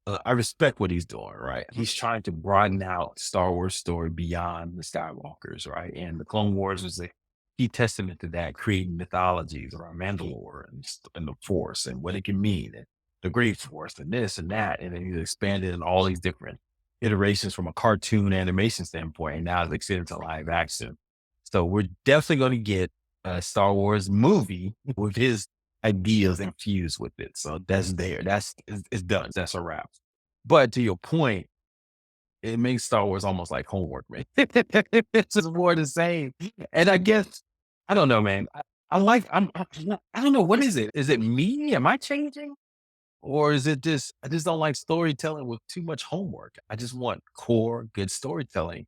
I respect what he's doing, right?
Mhm.
He's trying to broaden out Star Wars story beyond the Skywalkers, right? And the Clone Wars was a key testament to that, creating mythologies around Mandalore and the Force and what it can mean, and the Great Force, and this and that. And then he's expanded in all these different iterations from a cartoon animation standpoint, and now it's extended to live action. So we're definitely going to get a Star Wars movie with his ideas infused with it. So that's there. It's done. That's a wrap. But to your point, it makes Star Wars almost like homework, man. It's just more the same. And I guess I don't know, man. I like I don't know what is it? Is it me? Am I changing? Or is it just I just don't like storytelling with too much homework. I just want core good storytelling.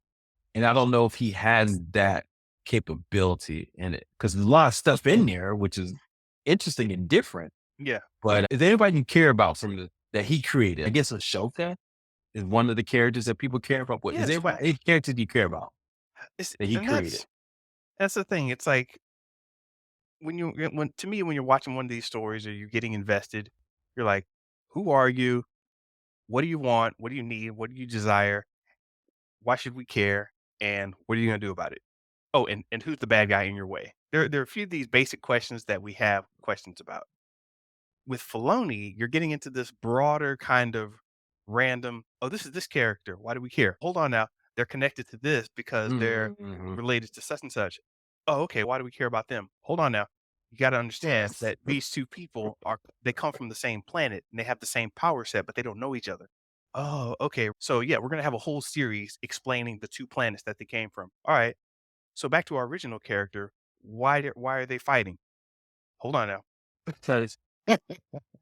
And I don't know if he has that capability in it. Because there's a lot of stuff in there, which is interesting and different.
Yeah.
But is there anybody you care about from that he created? I guess Ashoka is one of the characters that people care about. What is
Yes.
everybody any characters you care about
It's
that he
and
created?
that's the thing. It's like when to me, when you're watching one of these stories or you're getting invested, you're like, who are you? What do you want? What do you need? What do you desire? Why should we care? And what are you gonna do about it? Oh, and who's the bad guy in your way? There are a few of these basic questions that we have questions about. With Filoni, you're getting into this broader kind of random, "Oh, this is this character. Why do we care? Hold on now. They're connected to this because they're
Mhm.
related to such and such. Oh, okay. Why do we care about them? Hold on now. You got to understand that these two people they come from the same planet and they have the same power set, but they don't know each other. Oh, okay. So yeah, we're gonna have a whole series explaining the two planets that they came from. All right. So back to our original character. Why are they fighting? Hold on now. Because the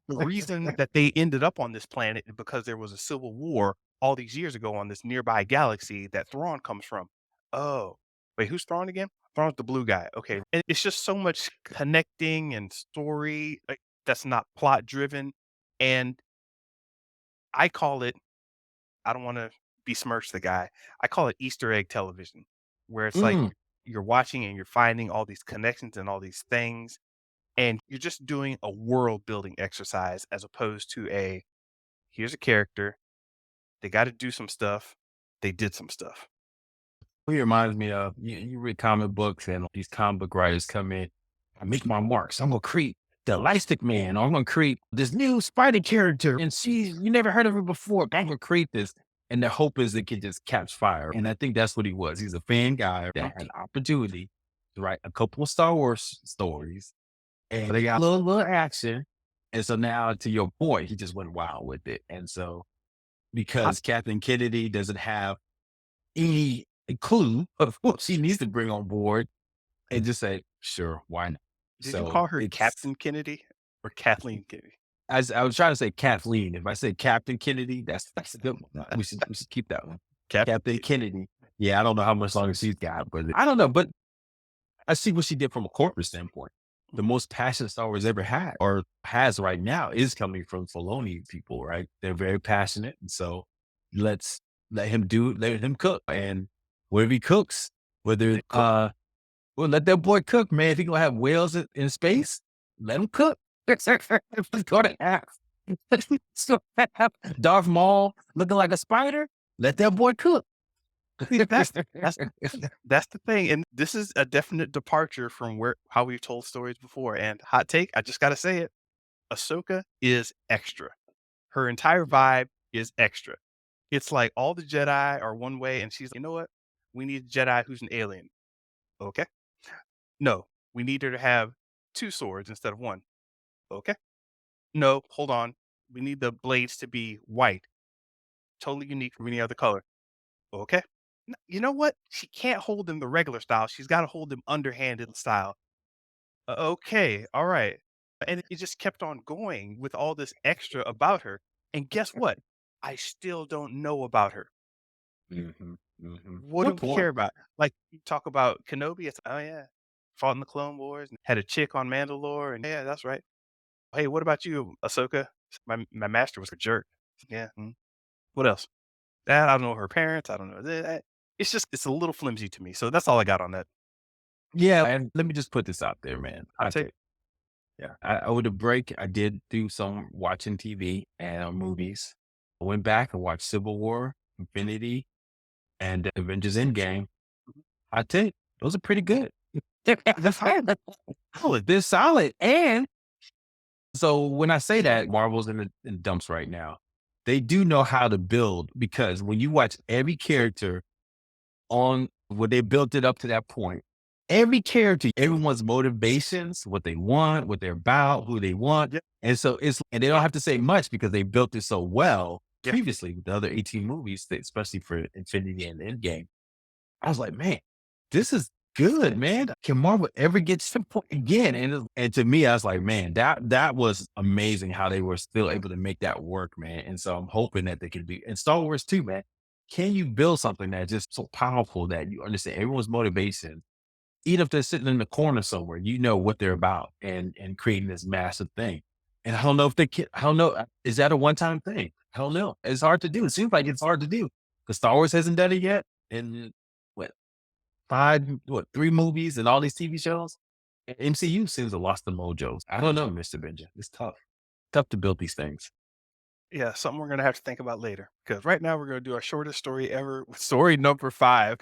reason that they ended up on this planet is because there was a civil war all these years ago on this nearby galaxy that Thrawn comes from. Oh, wait, who's Thrawn again? Thrawn's the blue guy. Okay. And it's just so much connecting and story that's not plot driven. And I call it, I don't want to besmirch the guy. I call it Easter egg television, where it's like
Mm.
you're watching and you're finding all these connections and all these things. And you're just doing a world building exercise as opposed to a here's a character. They got to do some stuff. They did some stuff.
It reminds me of you read comic books and these comic book writers come in. I make my marks. I'm gonna create the Elastic Man, or I'm gonna create this new Spider character, and you never heard of her before. But I'm gonna create this, and the hope is it can just catch fire. And I think that's what he was. He's a fan guy that had an opportunity to write a couple of Star Wars stories, and they got a little action. And so now, to your point, he just went wild with it. And so
Hot,
because Captain Kennedy doesn't have any clue of what she needs to bring on board and just say, sure, why not?
did you
So
call her
it's,
Captain Kennedy or Kathleen Kennedy?
as I was trying to say Kathleen. If I say Captain Kennedy, that's a good one. We should keep that one.
Captain
Captain
Kennedy.
Kennedy. Yeah, I don't know how much longer she's got, but I don't know. But I see what she did from a corporate standpoint. The most passionate Star Wars ever had or has right now is coming from Filoni people, right? They're very passionate. And so let's let him cook. And whatever he cooks, whether,
They cook.
well, let that boy cook, man. If he gonna have whales in space, let him cook. If he's gonna have, so have Darth Maul looking like a spider, let that boy cook.
See, that's that's the thing, and this is a definite departure from where how we've told stories before. And hot take, I just gotta say it: Ahsoka is extra. Her entire vibe is extra. It's like all the Jedi are one way, and she's, you know what? We need a Jedi who's an alien. Okay, no, we need her to have two swords instead of one. Okay, no, hold on, we need the blades to be white, totally unique from any other color. Okay. You know what? She can't hold them the regular style. She's got to hold them underhanded style. Okay. All right. And it just kept on going with all this extra about her. And guess what? I still don't know about her. What do
Good
we care
point.
about? Like you talk about Kenobi, it's oh yeah, fought in the Clone Wars, and had a chick on Mandalore, and yeah, that's right. Hey, what about you, Ahsoka? My master was a jerk. Yeah. What else? That I don't know her parents. I don't know. It's just it's a little flimsy to me. So that's all I got on that.
Yeah. And let me just put this out there, man.
Hot
I
take.
take, yeah. Over the break, I did do some watching TV and movies. I went back and watched Civil War, Infinity, and Avengers Endgame.
Mhm.
I think those are pretty good.
That's solid.
Solid. They're solid. And so when I say that Marvel's in dumps right now, they do know how to build because when you watch every character on when they built it up to that point, every character, everyone's motivations, what they want, what they're about, who they want.
Yeah,
And so and they don't have to say much because they built it so well
yeah.
previously with the other 18 movies, especially for Infinity and Endgame. I was like, man, this is good, man. Can Marvel ever get to the point again? And to me, I was like, man, that was amazing how they were still able to make that work, man. And so I'm hoping that they can be and Star Wars too, man. Can you build something that's just so powerful that you understand everyone's motivation, even if they're sitting in the corner somewhere, you know what they're about and creating this massive thing. And I don't know if they can, I don't know. Is that a one time thing? I don't know. It's hard to do. It seems like it's hard to do because Star Wars hasn't done it yet. And what 3 movies and all these TV shows? MCU seems to lost the mojos. I don't know, Mr. Benja. It's tough. Tough to build these things.
Yeah, something we're gonna have to think about later. Because right now we're gonna do our shortest story ever with story number 5.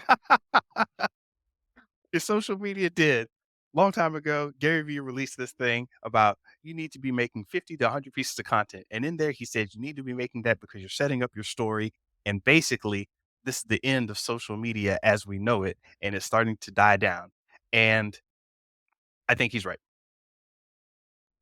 Is social media did. Long time ago, Gary Vee released this thing about you need to be making 50 to 100 pieces of content. And in there, he said you need to be making that because you're setting up your story. And basically, this is the end of social media as we know it, and it's starting to die down. And I think he's right.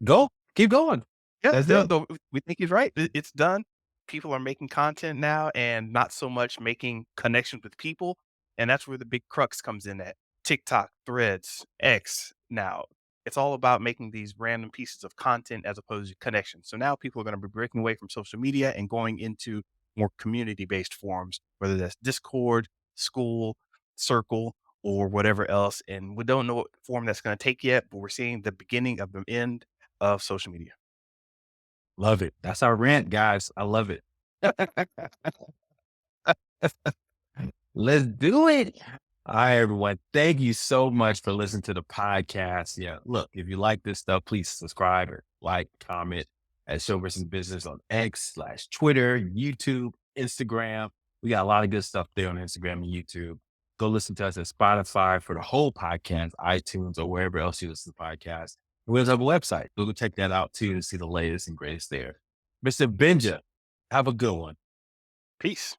Go. Keep going.
Yeah,
That's
no,
it.
no, we think he's right. It's done. People are making content now and not so much making connections with people. And that's where the big crux comes in at TikTok, Threads, X now. It's all about making these random pieces of content as opposed to connections. So now people are going to be breaking away from social media and going into more community based forums, whether that's Discord, school, circle, or whatever else. And we don't know what form that's going to take yet, but we're seeing the beginning of the end of social media.
Love it. That's our rant, guys. I love it. Let's do it. All right, everyone. Thank you so much for listening to the podcast. Yeah. Look, if you like this stuff, please subscribe or like, comment. at Show versus Business on X/Twitter, YouTube, Instagram. We got a lot of good stuff there on Instagram and YouTube. Go listen to us at Spotify for the whole podcast, iTunes, or wherever else you listen to podcasts. We also have a website. Go check that out too to see the latest and greatest there. Mr. Benja, have a good one.
Peace.